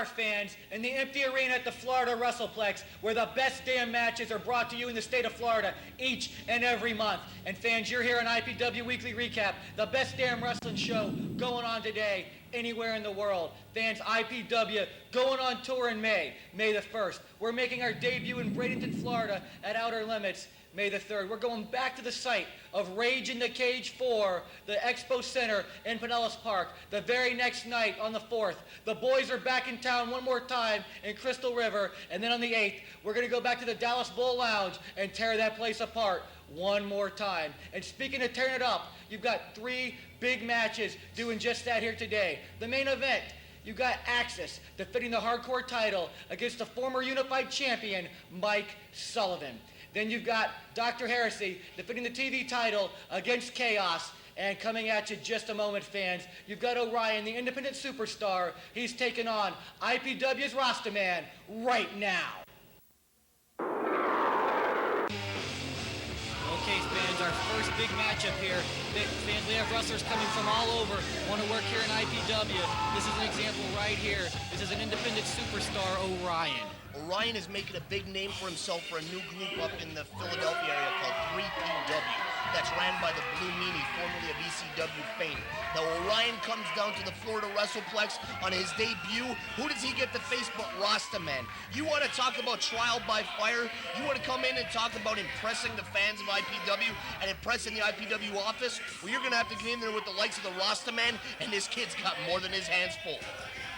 fans, in the empty arena at the Florida WrestlePlex, where the best damn matches are brought to you in the state of Florida each and every month. And fans, you're here on IPW Weekly Recap, the best damn wrestling show going on today anywhere in the world. Fans, IPW going on tour in May the 1st. We're making our debut in Bradenton, Florida at Outer Limits, May the 3rd. We're going back to the site of Rage in the Cage 4, the Expo Center in Pinellas Park, the very next night on the 4th. The boys are back in town one more time in Crystal River, and then on the 8th, we're going to go back to the Dallas Bull Lounge and tear that place apart one more time. And speaking of tearing it up, you've got 3 big matches doing just that here today. The main event, you got Axis defending the hardcore title against the former unified champion, Mike Sullivan. Then you've got Dr. Heresey defending the TV title against Chaos. And coming at you just a moment, fans, you've got Orion, the independent superstar. He's taking on IPW's Rastaman right now. Okay, fans, our first big matchup here. Fans, we have wrestlers coming from all over, want to work here in IPW. This is an example right here. This is an independent superstar, Orion. Orion is making a big name for himself for a new group up in the Philadelphia area called 3PW. That's ran by the Blue Meanie, formerly of ECW fame. Now Orion comes down to the Florida WrestlePlex on his debut. Who does he get to face but Rastaman? You want to talk about trial by fire? You want to come in and talk about impressing the fans of IPW and impressing the IPW office? Well, you're going to have to get in there with the likes of the Rastaman, and this kid's got more than his hands full.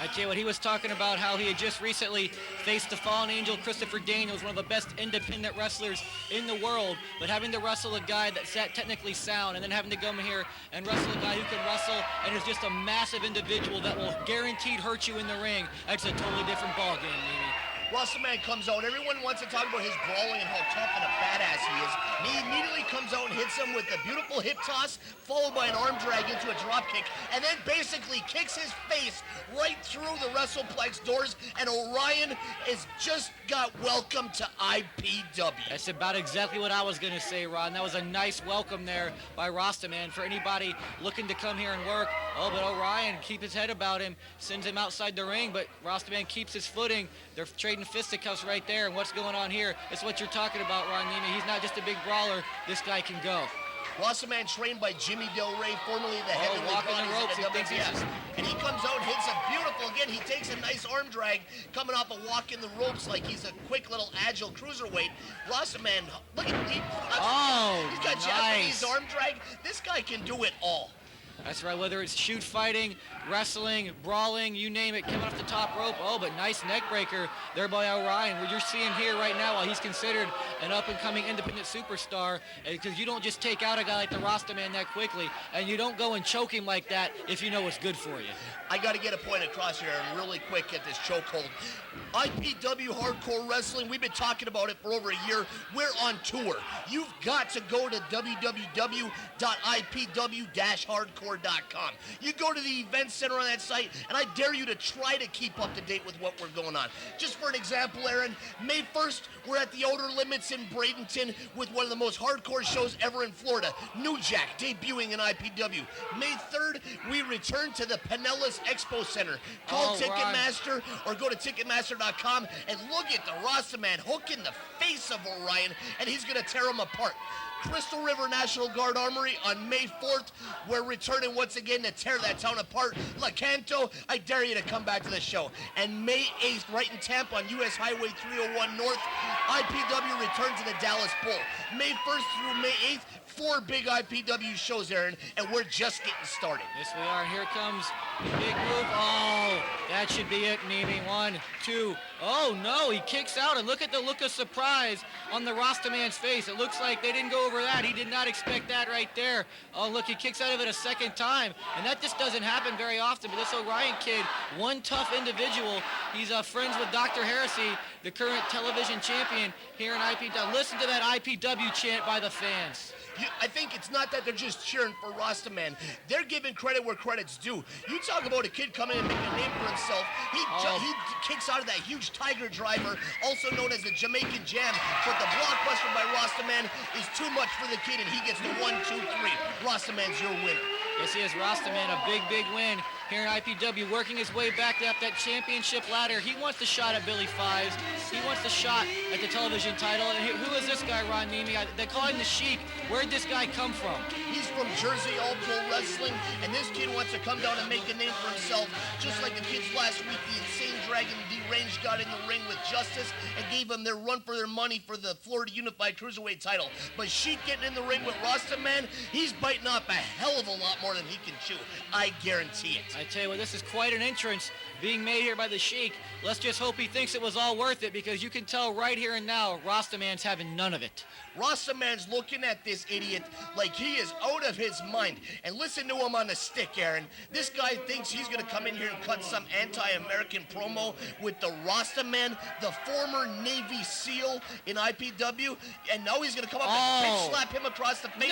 I tell you what, he was talking about how he had just recently faced the fallen angel Christopher Daniels, one of the best independent wrestlers in the world, but having to wrestle a guy that's that technically sound, and then having to come here and wrestle a guy who can wrestle and is just a massive individual that will guaranteed hurt you in the ring, that's a totally different ballgame, Niemi. Rastaman comes out. Everyone wants to talk about his brawling and how tough and a badass he is. And he immediately comes out and hits him with a beautiful hip toss, followed by an arm drag into a drop kick, and then basically kicks his face right through the WrestlePlex doors, and Orion has just got welcome to IPW. That's about exactly what I was going to say, Ron. That was a nice welcome there by Rastaman for anybody looking to come here and work. Oh, but Orion, keep his head about him, sends him outside the ring, but Rastaman keeps his footing. They're trading fisticuffs right there, and what's going on here is what you're talking about, Ron Niemi. He's not just a big brawler. This guy can go. Rastaman trained by Jimmy Del Rey, formerly the heavenly walking the ropes. He thinks he's and he comes out and hits a beautiful, again, he takes a nice arm drag, coming off a walk in the ropes like he's a quick little agile cruiserweight. Rastaman, look at him. He's got nice. Japanese arm drag. This guy can do it all. That's right, whether it's shoot fighting, wrestling, brawling, you name it, coming off the top rope. Oh, but nice neck breaker there by Orion. What you're seeing here right now, while he's considered an up-and-coming independent superstar, because you don't just take out a guy like the Rastaman that quickly, and you don't go and choke him like that if you know what's good for you. I got to get a point across here and really quick get this chokehold. IPW Hardcore Wrestling, we've been talking about it for over a year. We're on tour. You've got to go to www.ipw-hardcore.com. You go to the event center on that site, and I dare you to try to keep up to date with what we're going on. Just for an example, Aaron, May 1st, we're at the Outer Limits in Bradenton with one of the most hardcore shows ever in Florida, New Jack, debuting in IPW. May 3rd, we return to the Pinellas Expo Center. Call Ticketmaster or go to Ticketmaster.com and look at the Rastaman hook in the face of Orion, and he's going to tear him apart. Crystal River National Guard Armory on May 4th. We're returning once again to tear that town apart. La Canto, I dare you to come back to the show. And May 8th, right in Tampa on US Highway 301 North, IPW returns to the Dallas Bull. May 1st through May 8th, 4 big IPW shows, Aaron, and we're just getting started. Yes, we are. And here comes the big move. Oh, that should be it, Niemi. 1, 2. Oh, no, he kicks out, and look at the look of surprise on the Rastaman's face. It looks like they didn't go over that. He did not expect that right there. Oh, look, he kicks out of it a second time, and that just doesn't happen very often. But this Orion kid, one tough individual. He's friends with Dr. Heresey, the current television champion here in IPW. Listen to that IPW chant by the fans. I think it's not that they're just cheering for Rastaman. They're giving credit where credit's due. You talk about a kid coming in and making a name for himself. He kicks out of that huge Tiger Driver, also known as the Jamaican Jam. But the blockbuster by Rastaman is too much for the kid, and he gets the 1, 2, 3. Rastaman's your winner. Yes, he is. Rastaman, a big, big win here in IPW, working his way back up that championship ladder. He wants the shot at Billy Fives. He wants the shot at the television title. And who is this guy, Ron Niemi? They call him the Sheik. Where'd this guy come from? He's from Jersey, All Pro Wrestling, and this kid wants to come down and make a name for himself, just like the kids last week. The Insane Dragon Deranged got in the ring with Justice and gave them their run for their money for the Florida Unified Cruiserweight title. But Sheik getting in the ring with Rastaman, he's biting off a hell of a lot more than he can chew. I guarantee it. I tell you what, this is quite an entrance being made here by the Sheik. Let's just hope he thinks it was all worth it, because you can tell right here and now Rastaman's having none of it. Rastaman's looking at this idiot like he is out of his mind. And listen to him on the stick, Aaron. This guy thinks he's going to come in here and cut some anti-American promo with the Rastaman, the former Navy SEAL in IPW, and now he's going to come up and bitch slap him across the face.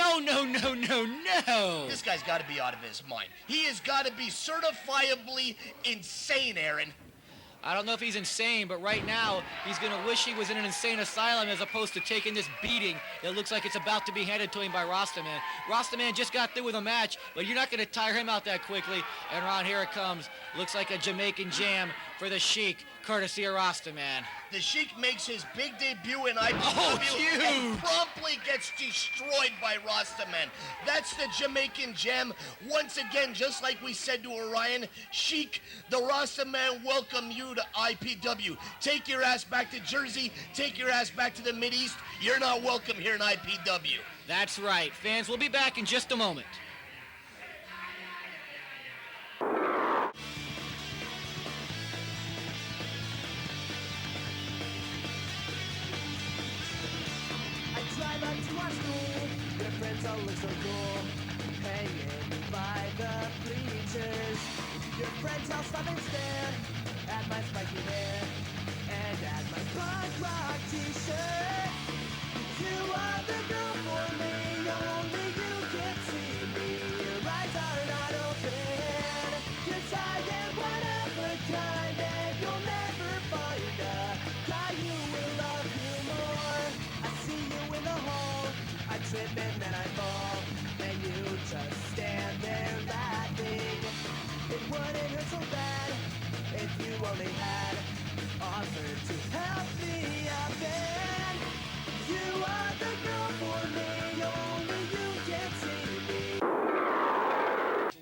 No. This guy's got to be out of his mind. He has got to be certifiably insane, Aaron. I don't know if he's insane, but right now he's going to wish he was in an insane asylum as opposed to taking this beating that looks like it's about to be handed to him by Rastaman. Rastaman just got through with a match, but you're not going to tire him out that quickly. And Ron, here it comes. Looks like a Jamaican jam for the Sheik, courtesy of Rastaman. The Sheik makes his big debut in IPW and promptly gets destroyed by Rastaman. That's the Jamaican Jam. Once again, just like we said to Orion, Sheik, the Rastaman welcome you to IPW. Take your ass back to Jersey. Take your ass back to the Mideast. You're not welcome here in IPW. That's right. Fans, we'll be back in just a moment. All look so cool, hanging by the bleachers. Your friends all stop and stare at my spiky hair and at my punk rock t-shirt. You are the girl for me, only you can see me. Your eyes are not open, 'cause I am one of a kind, and you'll never find a guy who will love you more. I see you in the hall, I trip and then I fall, and you just stand there laughing. It wouldn't hurt so bad if you only had offered to help me up, and you are the girl for me, only you can see me.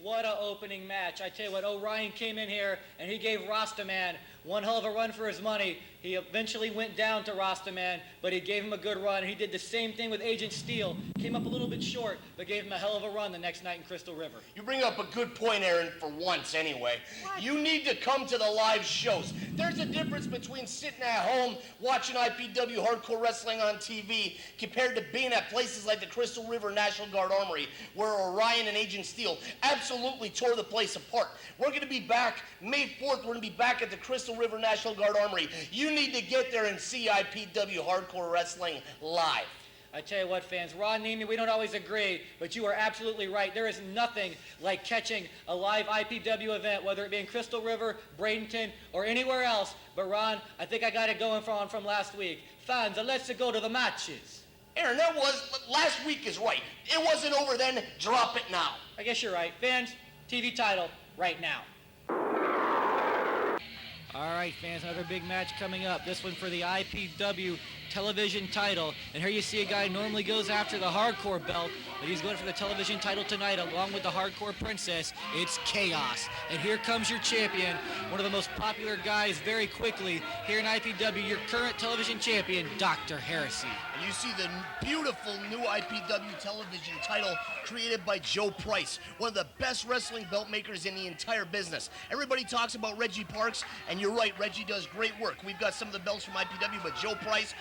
What a opening match. I tell you what, Orion came in here and he gave Rastaman one hell of a run for his money. He eventually went down to Rastaman, but he gave him a good run. He did the same thing with Agent Steel. Came up a little bit short, but gave him a hell of a run the next night in Crystal River. You bring up a good point, Aaron, for once anyway. You need to come to the live shows. There's a difference between sitting at home watching IPW hardcore wrestling on TV compared to being at places like the Crystal River National Guard Armory, where Orion and Agent Steel absolutely tore the place apart. We're going to be back May 4th. We're going to be back at the Crystal River National Guard Armory. You need to get there and see IPW hardcore wrestling live. I tell you what, fans, Ron Niemi, we don't always agree, but you are absolutely right. There is nothing like catching a live IPW event, whether it be in Crystal River, Bradenton, or anywhere else. But Ron, I think I got it going from last week. Fans, let's go to the matches. Aaron, that was, last week is right. It wasn't over then, drop it now. I guess you're right. Fans, TV title right now. All right, fans, another big match coming up. This one for the IPW television title. And here you see a guy who normally goes after the hardcore belt, but he's going for the television title tonight along with the hardcore princess. It's Chaos. And here comes your champion, one of the most popular guys very quickly here in IPW, your current television champion, Dr. Heresey. And you see the beautiful new IPW television title created by Joe Price, one of the best wrestling belt makers in the entire business. Everybody talks about Reggie Parks, and you're right, Reggie does great work. We've got some of the belts from IPW, but Joe Price,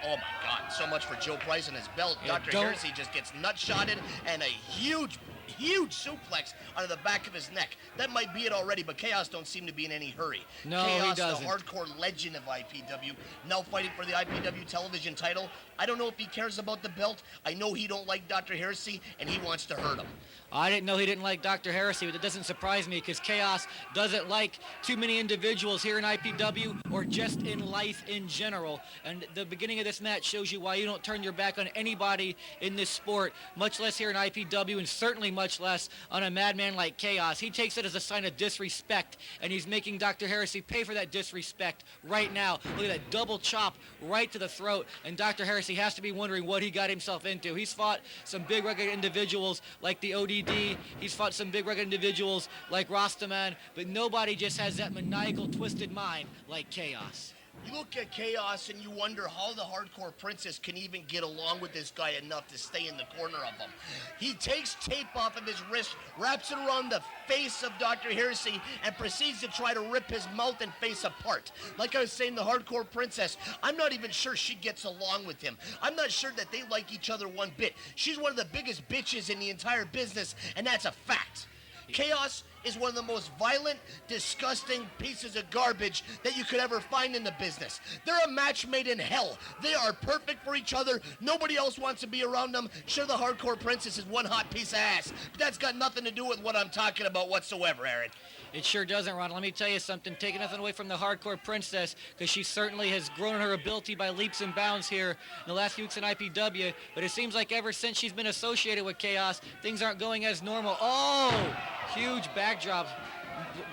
oh my God, so much for Joe Price and his belt. Yeah, Dr. Heresey just gets nut-shotted and a huge suplex onto the back of his neck. That might be it already, but Chaos don't seem to be in any hurry. No, Chaos, he doesn't. the hardcore legend of IPW, now fighting for the IPW television title. I don't know if he cares about the belt. I know he don't like Dr. Heresey, and he wants to hurt him. I didn't know he didn't like Dr. Heresey, but it doesn't surprise me because Chaos doesn't like too many individuals here in IPW or just in life in general. And the beginning of this match shows you why you don't turn your back on anybody in this sport, much less here in IPW, and certainly much less on a madman like Chaos. He takes it as a sign of disrespect, and he's making Dr. Heresey pay for that disrespect right now. Look at that double chop right to the throat, and Dr. Heresey has to be wondering what he got himself into. He's fought some big rugged individuals like the ODD. He's fought some big rugged individuals like Rastaman, but nobody just has that maniacal, twisted mind like Chaos. You look at Chaos and you wonder how the Hardcore Princess can even get along with this guy enough to stay in the corner of him. He takes tape off of his wrist, wraps it around the face of Dr. Heresey, and proceeds to try to rip his mouth and face apart. Like I was saying, the Hardcore Princess, I'm not even sure she gets along with him. I'm not sure that they like each other one bit. She's one of the biggest bitches in the entire business, and that's a fact. Chaos is one of the most violent, disgusting pieces of garbage that you could ever find in the business. They're a match made in hell. They are perfect for each other. Nobody else wants to be around them. Sure, the Hardcore Princess is one hot piece of ass, but that's got nothing to do with what I'm talking about whatsoever, Aaron. It sure doesn't, Ron. Let me tell you something. Taking nothing away from the Hardcore Princess, because she certainly has grown in her ability by leaps and bounds here in the last few weeks in IPW. But it seems like ever since she's been associated with Chaos, things aren't going as normal. Oh, huge backdrop.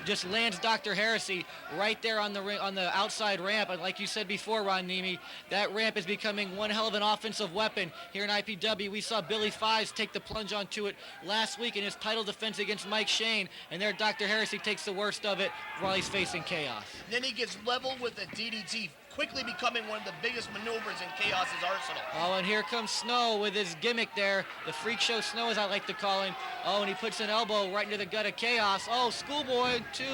Just lands Dr. Heresey right there on the outside ramp. And like you said before, Ron Niemi, that ramp is becoming one hell of an offensive weapon here in IPW. We saw Billy Fives take the plunge onto it last week in his title defense against Mike Shane, and there Dr. Heresey takes the worst of it while he's facing Chaos. Then he gets leveled with a DDT, quickly becoming one of the biggest maneuvers in Chaos's arsenal. Oh, and here comes Snow with his gimmick there, the Freak Show Snow as I like to call him. Oh, and he puts an elbow right into the gut of Chaos. Oh, Schoolboy, too.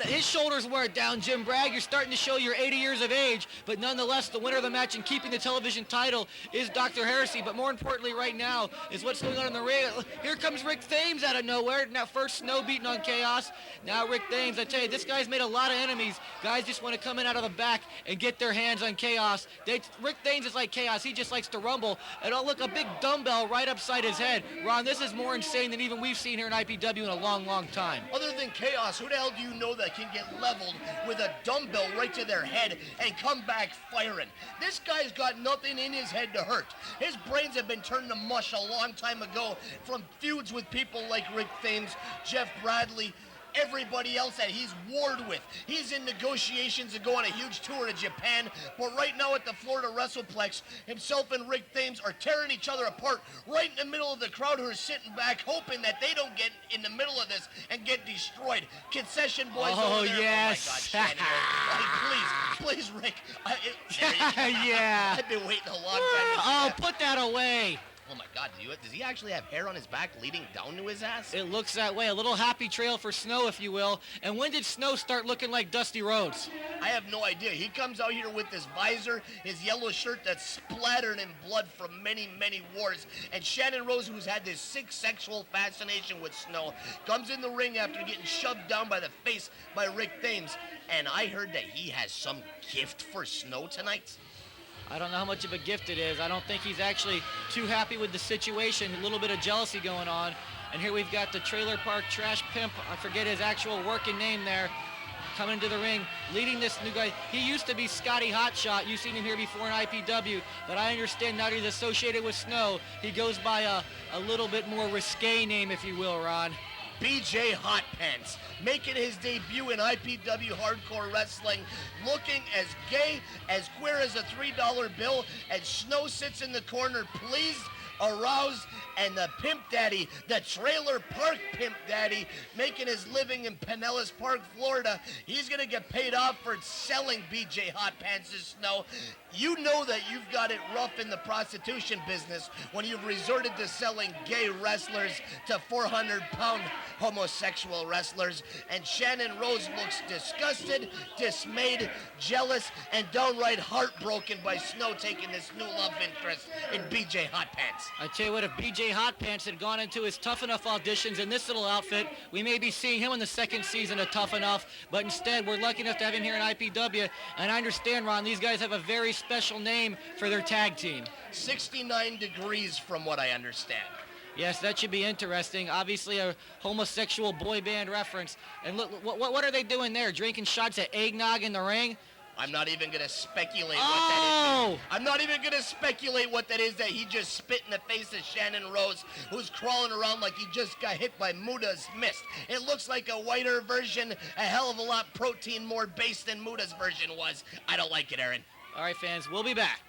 His shoulders wear down, Jim Bragg. You're starting to show you're 80 years of age, but nonetheless, the winner of the match and keeping the television title is Dr. Heresey. But more importantly right now is what's going on in the ring. Here comes Rick Thames out of nowhere. Now first Snow beating on Chaos. Now Rick Thames. I tell you, this guy's made a lot of enemies. Guys just want to come in out of the back and get their hands on Chaos. Rick Thames is like Chaos. He just likes to rumble. And oh, look, a big dumbbell right upside his head. Ron, this is more insane than even we've seen here in IPW in a long, long time. Other than Chaos, who the hell do you know that can get leveled with a dumbbell right to their head and come back firing? This guy's got nothing in his head to hurt. His brains have been turned to mush a long time ago from feuds with people like Rick Thames, Jeff Bradley, everybody else that he's warred with. He's in negotiations to go on a huge tour to Japan, but right now at the Florida WrestlePlex, himself and Rick Thames are tearing each other apart right in the middle of the crowd who are sitting back hoping that they don't get in the middle of this and get destroyed. Concession boys over there. Yes. Oh my God, Shannon, please, Rick. Yeah. I've been waiting a long time to see Oh, that. put that away. Oh my God, does he actually have hair on his back leading down to his ass? It looks that way. A little happy trail for Snow, if you will. And when did Snow start looking like Dusty Rhodes? I have no idea. He comes out here with his visor, his yellow shirt that's splattered in blood from many, many wars. And Shannon Rose, who's had this sick sexual fascination with Snow, comes in the ring after getting shoved down by the face by Rick Thames. And I heard that he has some gift for Snow tonight. I don't know how much of a gift it is. I don't think he's actually too happy with the situation. A little bit of jealousy going on. And here we've got the Trailer Park Trash Pimp. I forget his actual working name there. Coming into the ring, leading this new guy. He used to be Scotty Hotshot. You've seen him here before in IPW. But I understand now that he's associated with Snow, he goes by a little bit more risque name, if you will, Ron. BJ Hot Pants, making his debut in IPW Hardcore Wrestling, looking as gay, as queer as a $3 bill, and Snow sits in the corner, pleased, aroused, and the Pimp Daddy, the Trailer Park Pimp Daddy, making his living in Pinellas Park, Florida. He's gonna get paid off for selling BJ Hot Pants to Snow. You know that you've got it rough in the prostitution business when you've resorted to selling gay wrestlers to 400-pound homosexual wrestlers. And Shannon Rose looks disgusted, dismayed, jealous, and downright heartbroken by Snow taking this new love interest in BJ Hot Pants. I tell you what, if BJ Hot Pants had gone into his Tough Enough auditions in this little outfit, we may be seeing him in the second season of Tough Enough, but instead we're lucky enough to have him here in IPW. And I understand, Ron, these guys have a very special name for their tag team. 69 degrees from what I understand. Yes, that should be interesting. Obviously, a homosexual boy band reference. And look, what are they doing there? Drinking shots of eggnog in the ring? I'm not even going to speculate what that Oh! is. I'm not even going to speculate what that is that he just spit in the face of Shannon Rose, who's crawling around like he just got hit by Muda's mist. It looks like a whiter version, a hell of a lot protein, more base than Muda's version was. I don't like it, Aaron. All right, fans, we'll be back.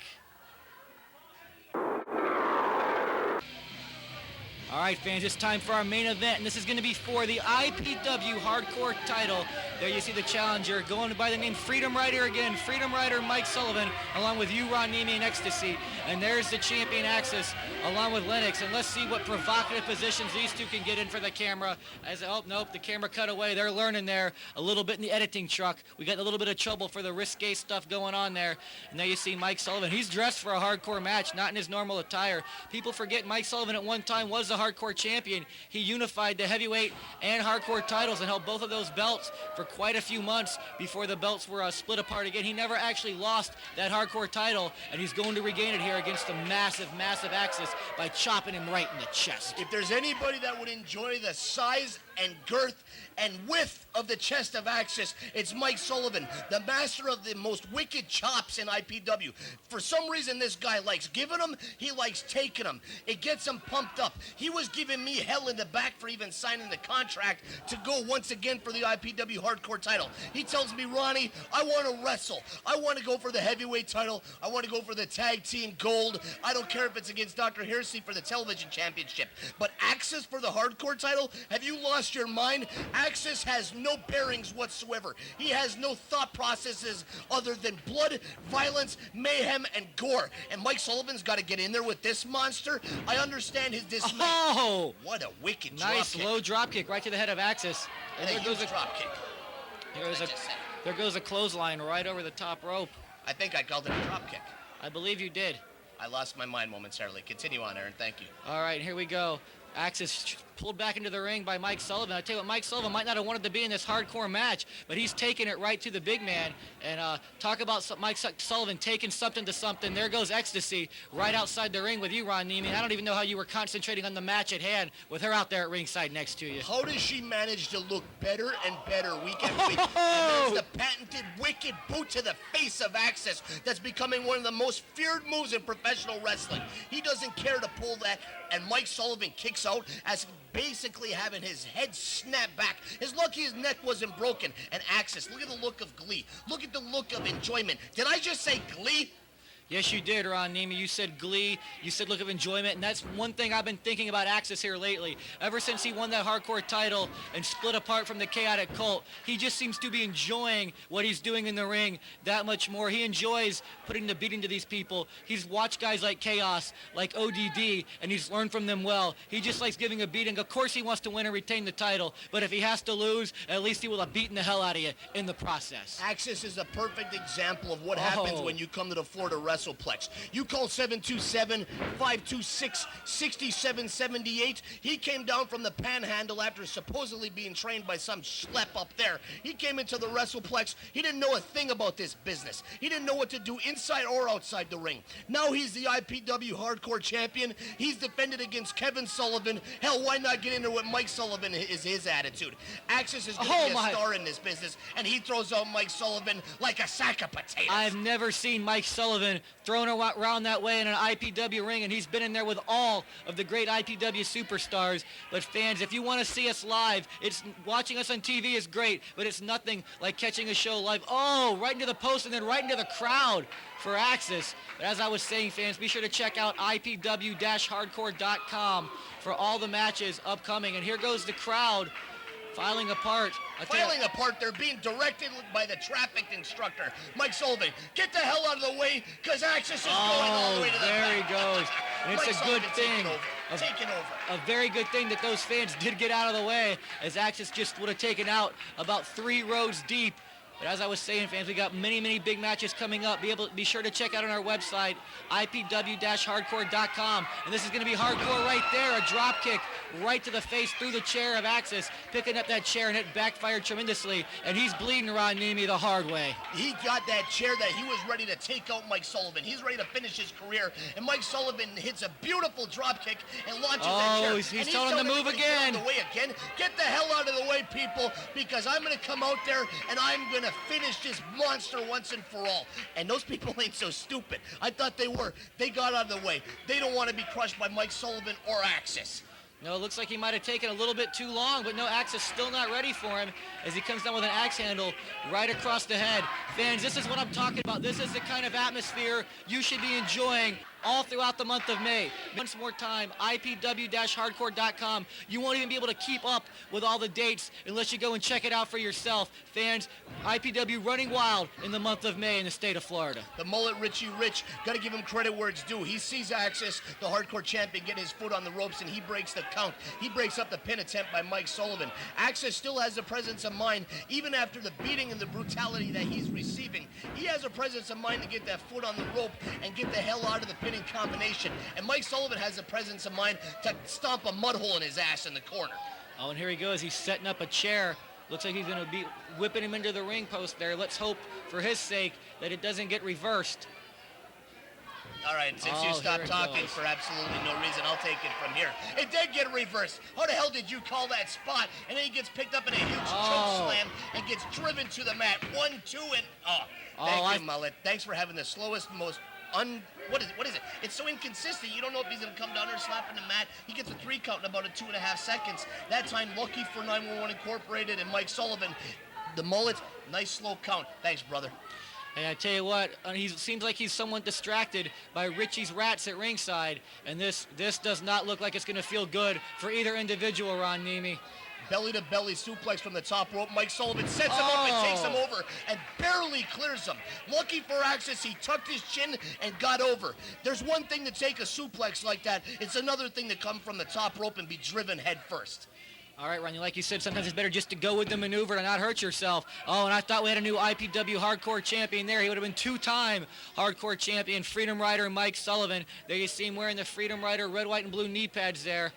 All right, fans, it's time for our main event, and this is going to be for the IPW Hardcore title. There you see the challenger going by the name Freedom Rider again, Freedom Rider Mike Sullivan, along with you, Ron Niemi, and Ecstasy. And there's the champion Axis, along with Lennox. And let's see what provocative positions these two can get in for the camera. Oh, nope, the camera cut away. They're learning there a little bit in the editing truck. We got a little bit of trouble for the risque stuff going on there. And there you see Mike Sullivan. He's dressed for a hardcore match, not in his normal attire. People forget Mike Sullivan at one time was the hardcore champion. He unified the heavyweight and hardcore titles and held both of those belts for quite a few months before the belts were split apart again. He never actually lost that hardcore title, and he's going to regain it here against the massive Axis by chopping him right in the chest. If there's anybody that would enjoy the size and girth and width of the chest of Axis, it's Mike Sullivan, the master of the most wicked chops in IPW. For some reason, this guy likes giving them, he likes taking them. It gets him pumped up. He was giving me hell in the back for even signing the contract to go once again for the IPW Hardcore title. He tells me, Ronnie, I want to wrestle. I want to go for the heavyweight title. I want to go for the tag team gold. I don't care if it's against Dr. Heresey for the television championship. But Axis for the hardcore title? Have you lost your mind? Axis has no bearings whatsoever. He has no thought processes other than blood, violence, mayhem, and gore. And Mike Sullivan's got to get in there with this monster. I understand his dismay. Oh! What a wicked Nice drop low kick. drop kick right to the head of Axis. And there a goes huge drop kick. there goes a clothesline right over the top rope. I think I called it a drop kick. I believe you did. I lost my mind momentarily. Continue on, Aaron. Thank you. All right, here we go. Axis pulled back into the ring by Mike Sullivan. I tell you what, Mike Sullivan might not have wanted to be in this hardcore match, but he's taking it right to the big man. And talk about Mike Sullivan taking something to something. There goes Ecstasy right outside the ring with you, Ron Niemi. I don't even know how you were concentrating on the match at hand with her out there at ringside next to you. How does she manage to look better and better week after week? And there's the patented wicked boot to the face of Axis that's becoming one of the most feared moves in professional wrestling. He doesn't care to pull that, and Mike Sullivan kicks out as basically having his head snap back. His lucky his neck wasn't broken. And Axis, look at the look of glee. Look at the look of enjoyment. Did I just say glee? Yes, you did, Ron Niemi. You said glee. You said look of enjoyment. And that's one thing I've been thinking about Axis here lately. Ever since he won that hardcore title and split apart from the Chaotic Cult, he just seems to be enjoying what he's doing in the ring that much more. He enjoys putting the beating to these people. He's watched guys like Chaos, like ODD, and he's learned from them well. He just likes giving a beating. Of course he wants to win and retain the title, but if he has to lose, at least he will have beaten the hell out of you in the process. Axis is a perfect example of what happens when you come to the Florida WrestlePlex. You call 727-526-6778. He came down from the Panhandle after supposedly being trained by some schlep up there. He came into the WrestlePlex. He didn't know a thing about this business. He didn't know what to do inside or outside the ring. Now he's the IPW Hardcore Champion. He's defended against Kevin Sullivan. Hell, why not get in there with Mike Sullivan is his attitude. Axis is going to be a star in this business, and he throws out Mike Sullivan like a sack of potatoes. I've never seen Mike Sullivan thrown around that way in an IPW ring, and he's been in there with all of the great IPW superstars. But fans, if you want to see us live, it's watching us on TV is great, but it's nothing like catching a show live. Oh, right into the post and then right into the crowd for Axis. But as I was saying, fans, be sure to check out IPW-hardcore.com for all the matches upcoming. And here goes the crowd filing apart. Filing apart, they're being directed by the traffic instructor. Mike Sullivan, get the hell out of the way, because Axis is going all the way to the there back. he goes. And it's Mike a Sullivan good thing. taking over. A very good thing that those fans did get out of the way, as Axis just would have taken out about 3 rows deep But as I was saying, fans, we got many big matches coming up. Be sure to check out on our website, IPW-hardcore.com. And this is going to be hardcore right there. A drop kick right to the face through the chair of Axis, picking up that chair, and it backfired tremendously. And he's bleeding Ron Niemi the hard way. He got that chair that he was ready to take out Mike Sullivan. He's ready to finish his career. And Mike Sullivan hits a beautiful drop kick and launches that chair. He's telling him to move again. Get the hell out of the way, people, because I'm going to come out there and I'm going to finish this monster once and for all. And those people ain't so stupid. I thought they were. They got out of the way. They don't want to be crushed by Mike Sullivan or Axis. No, it looks like he might have taken a little bit too long, but no, Axis still not ready for him as he comes down with an axe handle right across the head. Fans, this is what I'm talking about. This is the kind of atmosphere you should be enjoying all throughout the month of May. Once more time, IPW-hardcore.com. You won't even be able to keep up with all the dates unless you go and check it out for yourself. Fans, IPW running wild in the month of May in the state of Florida. The mullet Richie Rich, got to give him credit where it's due. He sees Axis, the hardcore champion, get his foot on the ropes, and he breaks the count. He breaks up the pin attempt by Mike Sullivan. Axis still has a presence of mind, even after the beating and the brutality that he's receiving. He has a presence of mind to get that foot on the rope and get the hell out of the pinning combination. And Mike Sullivan has a presence of mind to stomp a mud hole in his ass in the corner. Oh, and here he goes. He's setting up a chair. Looks like he's going to be whipping him into the ring post there. Let's hope, for his sake, that it doesn't get reversed. All right, since you stopped talking for absolutely no reason, I'll take it from here. It did get reversed. How the hell did you call that spot? And then he gets picked up in a huge choke slam and gets driven to the mat. 1, 2, and thank you, Mullet. Thanks for having the slowest, most what is it? It's so inconsistent. You don't know if he's going to come down there slapping the mat. He gets a 3 count in about 2.5 seconds. That time, lucky for 911 Incorporated and Mike Sullivan. The Mullet, nice slow count. Thanks, brother. And I tell you what, he seems like he's somewhat distracted by Richie's rats at ringside, and this does not look like it's going to feel good for either individual, Ron Niemi. Belly-to-belly suplex from the top rope. Mike Sullivan sets him up and takes him over and barely clears him. Lucky for Axis, he tucked his chin and got over. There's one thing to take a suplex like that. It's another thing to come from the top rope and be driven head first. All right, Ronnie, like you said, sometimes it's better just to go with the maneuver to not hurt yourself. Oh, and I thought we had a new IPW hardcore champion there. He would have been 2-time hardcore champion, Freedom Rider Mike Sullivan. There you see him wearing the Freedom Rider red, white, and blue knee pads there.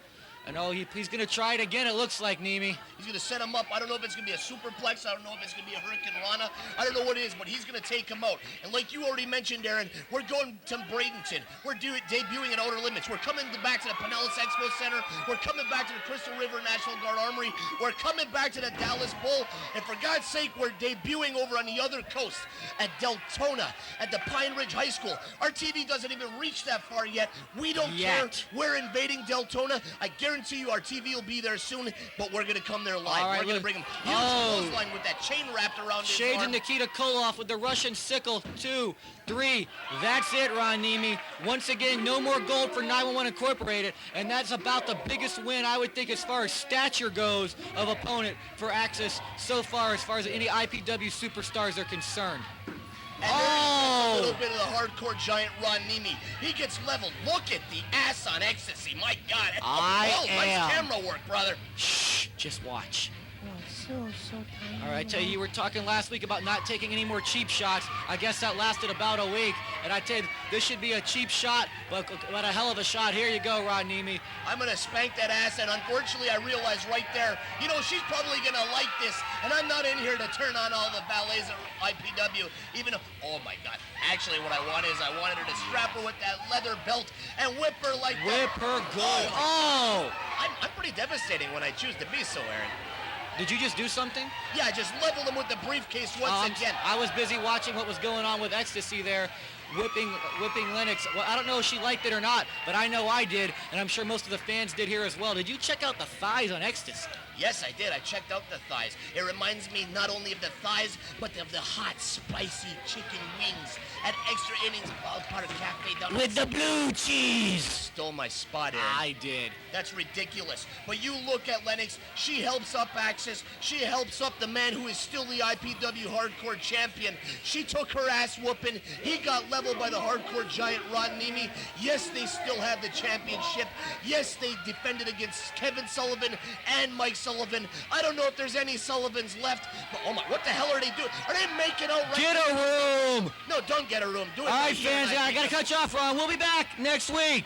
And he's going to try it again, it looks like, Niemi. He's going to set him up. I don't know if it's going to be a superplex. I don't know if it's going to be a Hurricane Rana. I don't know what it is, but he's going to take him out. And like you already mentioned, Aaron, we're going to Bradenton. We're debuting at Outer Limits. We're coming back to the Pinellas Expo Center. We're coming back to the Crystal River National Guard Armory. We're coming back to the Dallas Bull. And for God's sake, we're debuting over on the other coast at Deltona, at the Pine Ridge High School. Our TV doesn't even reach that far yet. We don't care. We're invading Deltona. I guarantee you our TV will be there soon, but we're going to come there live. We're going to bring him huge clothesline with that chain wrapped around his arm. Shades and Nikita Koloff with the Russian sickle. 2, 3. That's it, Ron Niemi. Once again, no more gold for 911 Incorporated, and that's about the biggest win, I would think, as far as stature goes of opponent for Axis so far, as far as any IPW superstars are concerned. And there's a little bit of the hardcore giant Ron Niemi. He gets leveled. Look at the ass on ecstasy. My God. Nice camera work, brother. Shh, just watch. Oh, it's so tiny. All right, I tell you, were talking last week about not taking any more cheap shots. I guess that lasted about a week. And I tell you, this should be a cheap shot, but a hell of a shot. Here you go, Ron Niemi. I'm going to spank that ass, and unfortunately, I realized right there, she's probably going to like this, and I'm not in here to turn on all the ballets at IPW, even though, oh my God. Actually, what I wanted her to strap her with that leather belt and whip her like that. Whip her good. I'm pretty devastating when I choose to be so, Aaron. Did you just do something? Yeah, I just leveled him with the briefcase once again. I was busy watching what was going on with Ecstasy there, whipping Lennox. Well, I don't know if she liked it or not, but I know I did, and I'm sure most of the fans did here as well. Did you check out the thighs on Ecstasy? Yes, I did. I checked out the thighs. It reminds me not only of the thighs, but of the hot, spicy chicken wings at Extra Innings, part of Cafe down with the blue cheese. Stole my spot, Aaron. I did. That's ridiculous. But you look at Lennox. She helps up Axis. She helps up the man who is still the IPW Hardcore Champion. She took her ass whooping. He got leveled. level by the hardcore giant Rod Niemi. Yes, they still have the championship. Yes, they defended against Kevin Sullivan and Mike Sullivan. I don't know if there's any Sullivans left, but oh my, what the hell are they doing? Are they making out right Get a room! No, don't get a room. Do it All right, right here, fans, and I got to cut you off, Ron. We'll be back next week.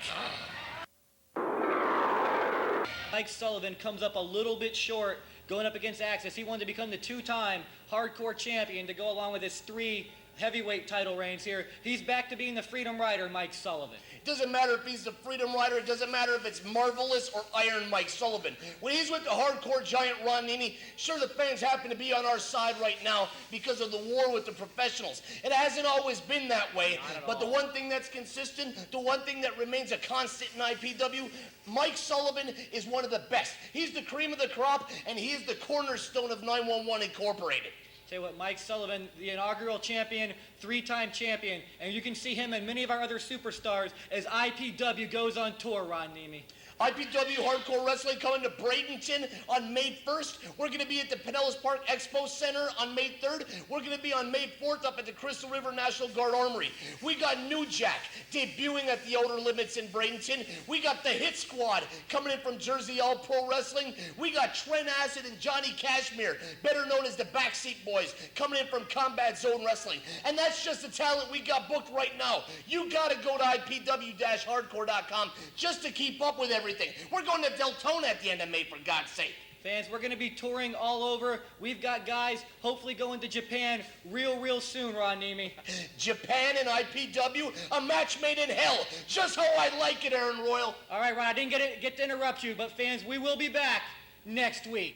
Mike Sullivan comes up a little bit short going up against Axis. He wanted to become the two-time hardcore champion to go along with his 3 heavyweight title reigns here. He's back to being the Freedom Rider, Mike Sullivan. It doesn't matter if he's the Freedom Rider. It doesn't matter if it's Marvelous or Iron Mike Sullivan. When he's with the hardcore giant Ron Niemi, sure, the fans happen to be on our side right now because of the war with the professionals. It hasn't always been that way, but the one thing that's consistent, the one thing that remains a constant in IPW, Mike Sullivan is one of the best. He's the cream of the crop, and he is the cornerstone of 911 Incorporated. Tell you what, Mike Sullivan, the inaugural champion, 3-time champion, and you can see him and many of our other superstars as IPW goes on tour, Ron Niemi. IPW Hardcore Wrestling coming to Bradenton on May 1st. We're going to be at the Pinellas Park Expo Center on May 3rd. We're going to be on May 4th up at the Crystal River National Guard Armory. We got New Jack debuting at the Outer Limits in Bradenton. We got the Hit Squad coming in from Jersey All Pro Wrestling. We got Trent Acid and Johnny Cashmere, better known as the Backseat Boys, coming in from Combat Zone Wrestling. And that's just the talent we got booked right now. You got to go to IPW-hardcore.com just to keep up with everything. We're going to Deltona at the end of May, for God's sake. Fans, we're going to be touring all over. We've got guys hopefully going to Japan real soon, Ron Niemi. Japan and IPW, a match made in hell. Just how I like it, Aaron Royal. All right, Ron, I didn't get to interrupt you, but fans, we will be back next week.